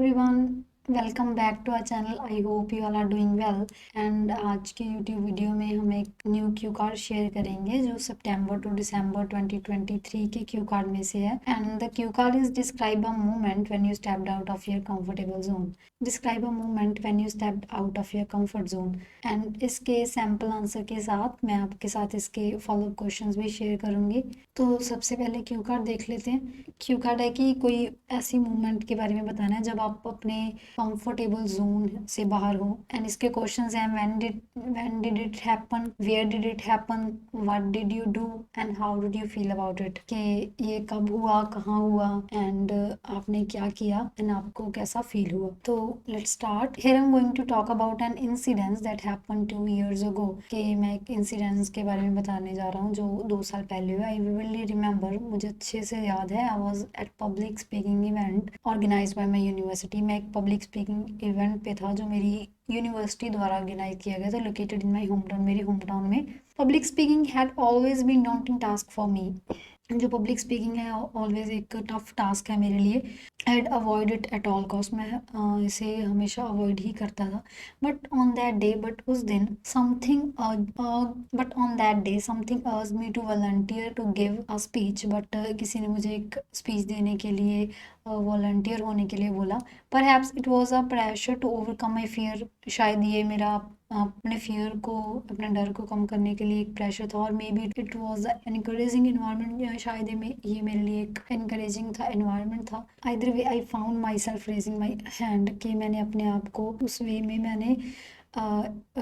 everyone, welcome back to our channel. I hope you all are doing well. And आज के YouTube video में हम एक new Q card share करेंगे जो सितंबर टू दिसंबर 2023 के क्यू कार्ड में से है. And the Q card is describe a moment when you stepped out of your comfortable zone. Describe a moment when you stepped out of your comfort zone. And इसके sample answer के साथ मैं आपके साथ इसके फॉलोअप क्वेश्चंस भी share करूंगी. तो सबसे पहले क्यू कार्ड देख लेते हैं. क्यू कार्ड है कि कोई ऐसी मूवमेंट के बारे में बताना है जब आप अपने कंफर्टेबल जोन से बाहर हो. एंड इसके क्वेश्चंस हैं when did it happen, where did it happen, what did you do and how did you feel about it. कि ये कब हुआ, कहाँ हुआ एंड आपने क्या किया एंड आपको कैसा फील हुआ. तो let's start. Here I am going to talk about an incidence that happen 2 years ago. कि मैं एक इंसिडेंस के बारे में बताने जा रहा हूँ जो 2 साल पहले हुआ. आई विविडली रिमेंबर, मुझे अच्छे से याद है. I was at public speaking event organized by my university. मैं एक पब्लिक स्पीकिंग इवेंट पे था जो मेरी यूनिवर्सिटी द्वारा ऑर्गेनाइज किया गया था, located in my home town, मेरे होम टाउन में. Public speaking had always been daunting task for me. जो पब्लिक स्पीकिंग है ऑलवेज एक टफ टास्क है मेरे लिए. I had avoid it at all cost. मैं इसे हमेशा अवॉइड ही करता था. But on that day, but उस दिन something urge me to volunteer to give a speech. But किसी ने मुझे एक स्पीच देने के लिए, वॉलंटियर होने के लिए बोला. Perhaps it was a pressure to overcome my fear. शायद ये मेरा अपने फियर को, अपने डर को कम करने के लिए एक प्रेशर था. और may be it was a encouraging environment. शायद ये मेरे लिए एक एनकरेजिंग था, इन्वायरमेंट था. Either way I found my self raising my hand. कि मैंने अपने आप को उस वे में मैंने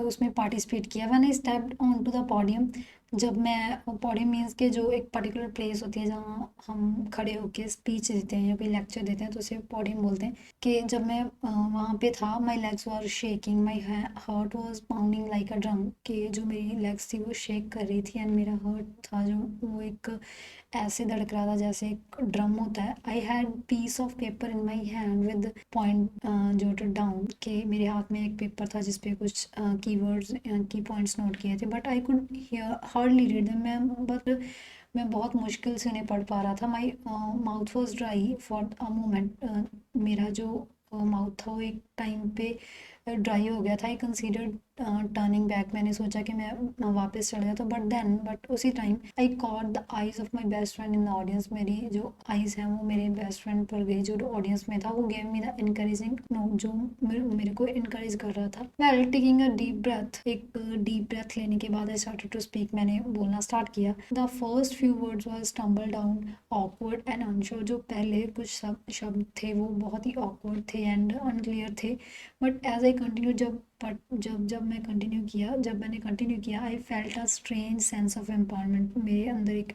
उसमें पार्टिसिपेट किया. When I stepped on to the podium. जब मैं पोडियम मीन्स के जो एक पर्टिकुलर प्लेस होती है जहाँ हम खड़े होकर स्पीच देते हैं या कोई लेक्चर देते हैं तो उसे पोडियम बोलते हैं. कि जब मैं वहाँ पे था, my legs were shaking, my heart was pounding like a drum. कि जो मेरी लेग्स थी वो शेक कर रही थी एंड मेरा हार्ट था जो वो एक ऐसे धड़क रहा था जैसे एक ड्रम होता है. I had piece of paper in my hand with point jotted down. कि मेरे हाथ में एक पेपर था जिसपे कुछ कीवर्ड्स, की पॉइंट्स नोट किए थे. But I could hardly read them. मैं बहुत मुश्किल से उन्हें पढ़ पा रहा था. My mouth was dry for a moment. मेरा जो माउथ था वो एक टाइम पे ड्राई हो गया था. आई कंसिडर्ड टर्निंग बैक. मैंने सोचा कि मैं वापस चढ़ जाता. बट उसी time I caught the eyes of my best friend in the audience. मेरी जो आइज़ हैं वो मेरे बेस्ट फ्रेंड पर गई जो ऑडियंस में था. वो gave me the encouraging note, जो मेरे को इनकरेज कर रहा था. Well, taking a deep breath. एक डीप ब्रेथ लेने के बाद आई स्टार्टेड टू स्पीक. मैंने बोलना स्टार्ट किया. The first few words was stumble down, awkward and unsure. जो पहले कुछ शब्द थे वो बहुत ही ऑकवर्ड थे एंड अनक्लियर थे. बट एज आई कंटिन्यू, जब मैंने कंटिन्यू किया, I felt a strange sense of empowerment. मेरे अंदर एक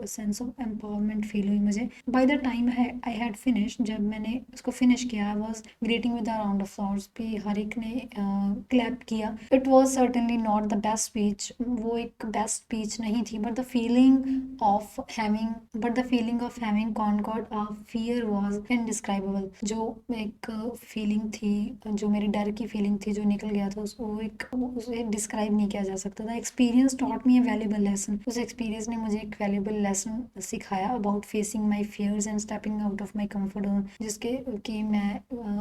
सेंस ऑफ एम्पावरमेंट फील हुई मुझे. By the time I had finish, जब मैंने उसको फिनिश किया, I was greeting with a round of applause. पे हर एक ने क्लैप किया. It was certainly not the best speech. वो एक बेस्ट स्पीच नहीं थी. But the feeling of having conquered a fear was indescribable. जो एक फीलिंग थी, जो मेरी डर की फीलिंग थी जो निकल गया था, उसे डिस्क्राइब नहीं किया जा सकता था. Experience taught me a valuable lesson. उस एक्सपीरियंस ने मुझे एक वैल्यूबल लेसन सिखाया about facing my fears and stepping out of my comfort zone. जिसके कि मैं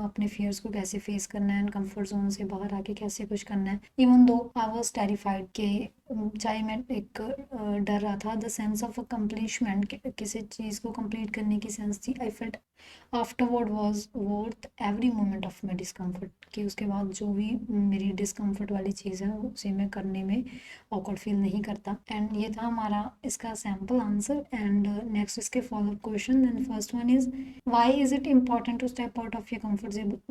अपने फियर्स को कैसे फेस करना है एंड कम्फर्ट जोन से बाहर आके कैसे कुछ करना है. Even though I was terrified. के चाहे मैं एक डर रहा था. द सेंस ऑफ अकम्पलिशमेंट, किसी चीज़ को कंप्लीट करने की सेंस थी. I felt afterward was worth every moment of my discomfort. कि उसके बाद जो भी मेरी डिस्कम्फर्ट वाली चीज़ है उसे मैं करने में ऑकवर्ड फील नहीं करता. एंड ये था हमारा इसका सैम्पल आंसर. एंड नेक्स्ट इसके follow up question. Then first one is, why is it important to step out of your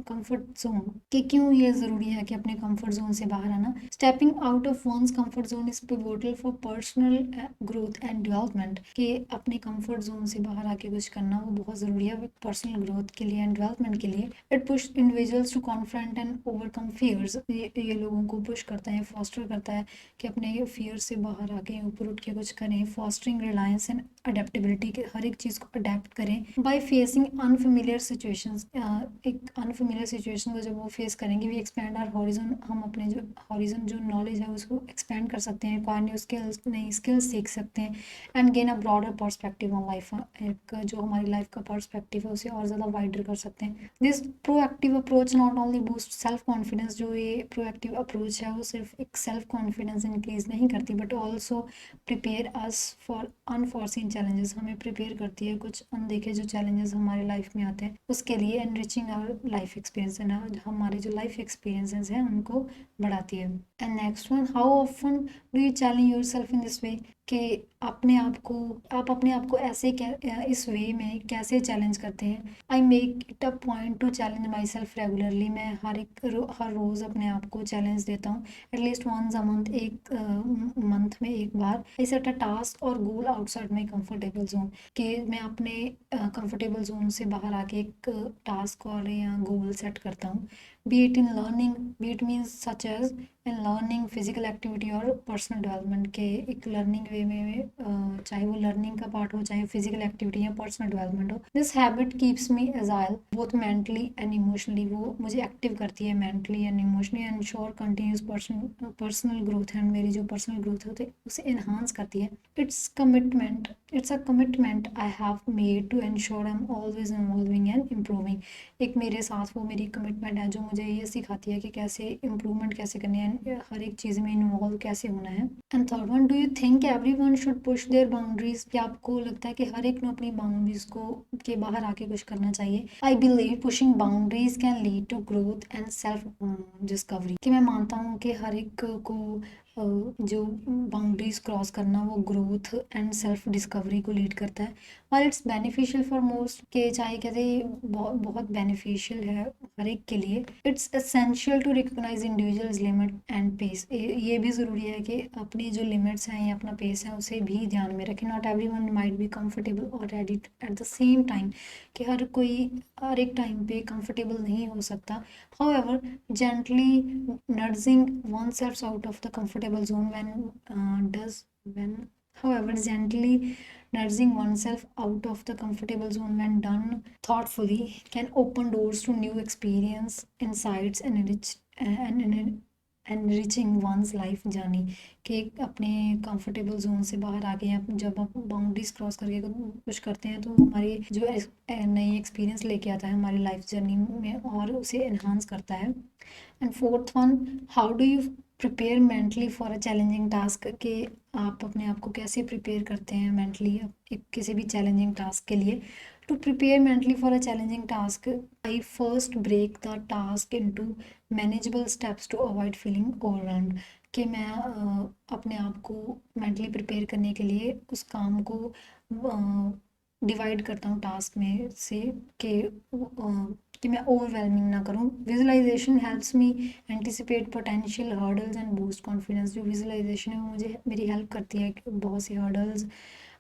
comfort zone. कि क्यों ये ज़रूरी है कि अपने कम्फर्ट जोन से बाहर आना. Stepping out of one's comfort zone is pivotal for personal growth and development. कि अपने कम्फर्ट जोन से बाहर आके कुछ करना वो बहुत ज़रूरी है पर्सनल ग्रोथ के लिए एंड डेवलपमेंट के लिए. It push individuals to confront and overcome fears. Fears, ये लोगों को पुश करता है, फॉस्टर करता है कि अपने फियर से बाहर आके ऊपर उठ के कुछ करें। फॉस्टरिंग रिलायंस एंड अडेप्टेबिलिटी, के हर एक चीज़ को अडेप्ट करें। बाय फेसिंग अनफेमिलियर सिचुएशंस, एक अनफेमिलियर सिचुएशन को जब वो फेस करेंगे, वी एक्सपैंड आवर हॉरिजन, हम अपने जो हॉरिजन जो नॉलेज है उसको एक्सपैंड कर सकते हैं, न्यू स्किल्स, नई स्किल्स सीख सकते हैं and gain a broader perspective on life, एक जो हमारी लाइफ का पर्सपेक्टिव है उसे और ज़्यादा वाइडर कर सकते हैं। This proactive approach not only boost self confidence, जो ये प्रोएक्टिव अप्रोच है वो सिर्फ एक सेल्फ कॉन्फिडेंस इंक्रीज नहीं करती but also prepare us for unforeseen challenges, हमें प्रिपेयर करती है कुछ अनदेखे जो चैलेंजेस हमारे लाइफ में आते हैं उसके लिए। एनरिचिंग आवर लाइफ एक्सपीरियंस है, हमारे जो लाइफ एक्सपीरियंसेस हैं उनको बढ़ाती है। And next one, how often do you challenge your self in this way, कि आप अपने आप को ऐसे इस वे में कैसे चैलेंज करते हैं। I make it a point two challenge my self regularly, मैं हर रोज़ अपने आप को चैलेंज देता हूँ, एटलीस्ट वंस अ मंथ, एक मंथ में एक बार। आई सेट अ टास्क और गोल आउटसाइड माई कंफर्टेबल जोन, कि मैं अपने कंफर्टेबल जोन से बाहर आके एक टास्क और या गोल सेट करता हूँ। Be it in learning, be it means such as in learning, physical activity और पर्सनल डेवलपमेंट, के एक लर्निंग वे में चाहे वो लर्निंग का पार्ट हो, चाहे फिजिकल एक्टिविटी या पर्सनल डेवलपमेंट हो। This habit keeps me agile both mentally and emotionally, वो मुझे एक्टिव करती है mentally and emotionally, and sure continuous personal growth है, मेरी जो पर्सनल ग्रोथ होती है उसे इन्हांस करती है। It's a commitment I have made to ensure I am always evolving and improving, एक मेरे साथ वो मेरी कमिटमेंट है जो मुझे ये सिखाती है कि कैसे इम्प्रूवमेंट कैसे करनी है, हर एक चीज़ में इन्वॉल्व कैसे होना है। And third one, do you think everyone should push their boundaries, क्या आपको लगता है कि हर एक ने अपनी बाउंड्रीज को के बाहर आके कुछ करना चाहिए। I believe pushing boundaries can lead to growth and self discovery, कि मैं मानता हूँ कि हर एक को जो बाउंड्रीज क्रॉस करना वो ग्रोथ एंड सेल्फ डिस्कवरी को लीड करता है। और इट्स बेनिफिशियल फॉर मोस्ट, के चाहे कहते बहुत बेनिफिशियल है हर एक के लिए। It's essential to recognise individuals limit and pace, ये भी ज़रूरी है कि अपनी जो लिमिट्स हैं या अपना पेस है उसे भी ध्यान में रखें। Not every one might be comfortable और ready at the same time, कि हर कोई हर एक टाइम पे कंफर्टेबल नहीं हो सकता। However, gently nudging oneself out of the comfortable zone when however gently nudging oneself out of the comfortable zone when done thoughtfully can open doors to new experience, insights and enriching one's life journey, कि अपने comfortable zone से बाहर आ गए हैं, जब आप boundaries cross करके कुछ करते हैं तो हमारी जो नई एक्सपीरियंस लेके आता है हमारी लाइफ जर्नी में और उसे एनहांस करता है। And fourth one, how do you prepare mentally for a challenging task, कि आप अपने आप को कैसे प्रिपेयर करते हैं मेंटली एक किसी भी चैलेंजिंग टास्क के लिए। To prepare mentally for a challenging task, I first break the task into manageable steps to avoid feeling overwhelmed, कि मैं अपने आप को मेंटली प्रिपेयर करने के लिए उस काम को डिवाइड करता हूँ टास्क में से, कि मैं ओवरवेलमिंग ना करूँ। Visualisation helps me anticipate potential hurdles and boost confidence, जो विजुअलाइजेशन है वो मुझे मेरी हेल्प करती है बहुत सी हर्डल्स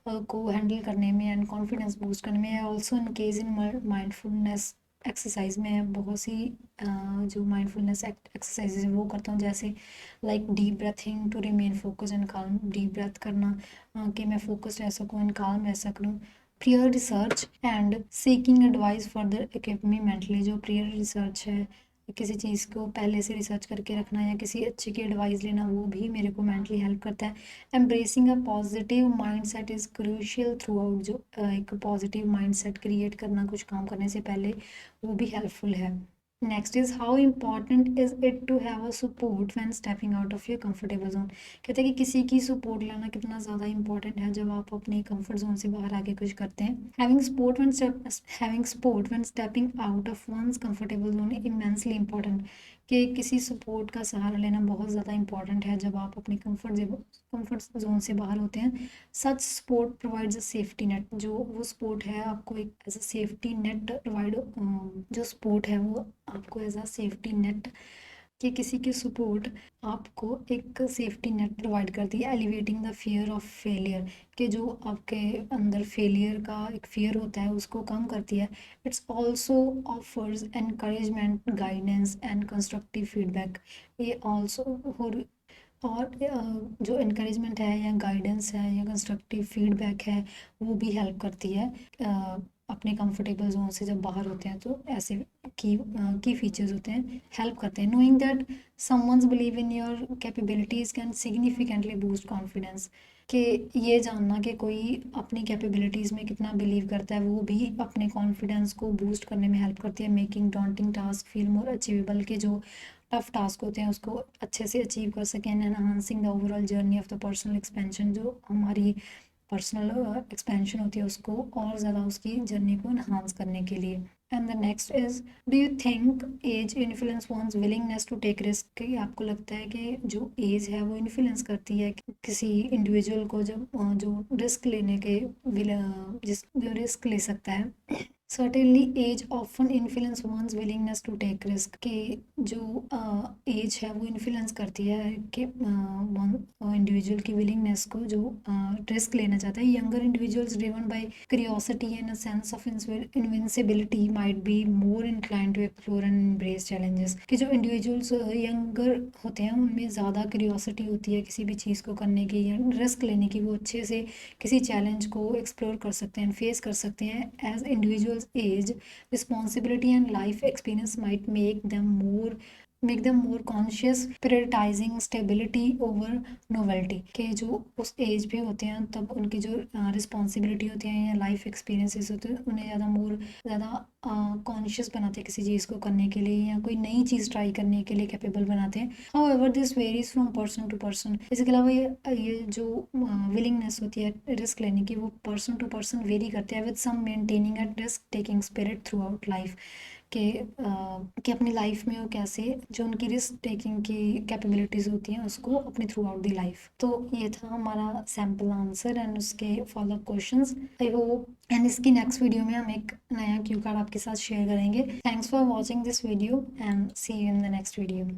को हैंडल करने में एंड कॉन्फिडेंस बूस्ट करने में। ऑल्सो इनकेज इन माइंडफुलनेस एक्सरसाइज में बहुत सी जो माइंडफुलनेस एक्सरसाइजेज वो करता हूँ, जैसे like deep breathing to remain focus and calm, deep breath करना कि मैं फोकस रह सकूँ एंड calm रह सकूँ। Prior research and seeking advice further equip me mentally, जो प्रियर रिसर्च है किसी चीज़ को पहले से रिसर्च करके रखना या किसी अच्छे की एडवाइस लेना वो भी मेरे को मेंटली हेल्प करता है। Embracing a positive mind set is crucial throughout, जो एक पॉजिटिव माइंड सेट क्रिएट करना कुछ काम करने से पहले वो भी हेल्पफुल है। Next is how important is it to have a support when stepping out of your comfortable zone, कहते हैं कि किसी की सपोर्ट लेना कितना ज़्यादा इंपॉर्टेंट है जब आप अपने कंफर्ट जोन से बाहर आके कुछ करते हैं। Having support when stepping out of one's comfortable zone immensely important, कि किसी सपोर्ट का सहारा लेना बहुत ज़्यादा इंपॉर्टेंट है जब आप अपने कंफर्ट जोन से बाहर होते हैं। Such support provides a safety net, जो वो सपोर्ट है आपको एक as a safety net provide, जो सपोर्ट है वो आपको एज अ सेफ्टी नेट कि किसी की सपोर्ट आपको एक सेफ्टी नेट प्रोवाइड करती है, elevating the fear of failure, कि जो आपके अंदर फेलियर का एक फियर होता है उसको कम करती है। It's also offers encouragement, guidance and constructive feedback. ये ऑल्सो और जो इनक्रेजमेंट है या गाइडेंस है या कंस्ट्रक्टिव फीडबैक है वो भी हेल्प करती है अपने कंफर्टेबल जोन से जब बाहर होते हैं। तो ऐसे की फीचर्स होते हैं, हेल्प करते हैं। Knowing that someone's believe in your capabilities can significantly boost confidence, कि ये जानना कि कोई अपनी कैपेबिलिटीज़ में कितना बिलीव करता है वो भी अपने कॉन्फिडेंस को बूस्ट करने में हेल्प करती है। Making daunting task feel more achievable, के जो टफ टास्क होते हैं उसको अच्छे से अचीव कर सकें। And enhancing the overall journey of the personal expansion, जो हमारी पर्सनल एक्सपेंशन होती है उसको और ज़्यादा उसकी जर्नी को इन्हांस करने के लिए। And the next is, do you think age influence one's willingness to take risk, कि आपको लगता है कि जो एज है वो इन्फ्लुएंस करती है किसी इंडिविजुअल को जब जो रिस्क लेने के जिस जो रिस्क ले सकता है। Certainly age often influence one's willingness to take risk, के जो एज है वो इन्फ्लुएंस करती है कि इंडिविजुअल की विलिंगनेस को जो रिस्क लेना चाहता है। Younger individuals driven by curiosity and a sense of invincibility might be more inclined to explore and embrace challenges, कि जो इंडिविजुअल्स यंगर होते हैं उनमें ज़्यादा क्यूरियोसिटी होती है किसी भी चीज़ को करने की या रिस्क लेने की, वो अच्छे से किसी चैलेंज को एक्सप्लोर कर सकते हैं, फेस कर सकते हैं। Age individuals age, responsibility and life experience might make them more conscious, prioritising stability over novelty, के जो उस एज पे होते हैं तब उनकी जो रिस्पॉन्सिबिलिटी होती है या लाइफ एक्सपीरियंसेस होते हैं उन्हें ज़्यादा कॉन्शियस बनाते हैं किसी चीज़ को करने के लिए या कोई नई चीज़ ट्राई करने के लिए कैपेबल बनाते हैं। However this varies from person to person. इसके अलावा ये जो विलिंगनेस होती है रिस्क लेने की वो पर्सन टू पर्सन वेरी करते हैं, with some maintaining a risk taking spirit throughout life, कि अपनी लाइफ में वो कैसे जो उनकी रिस्क टेकिंग की कैपेबिलिटीज़ होती हैं उसको अपनी थ्रू आउट दी लाइफ। तो ये था हमारा सैम्पल आंसर एंड उसके follow up questions. I hope, and इसकी नेक्स्ट वीडियो में हम एक नया क्यू कार्ड आपके साथ शेयर करेंगे। Thanks for watching this video and see you in the next video.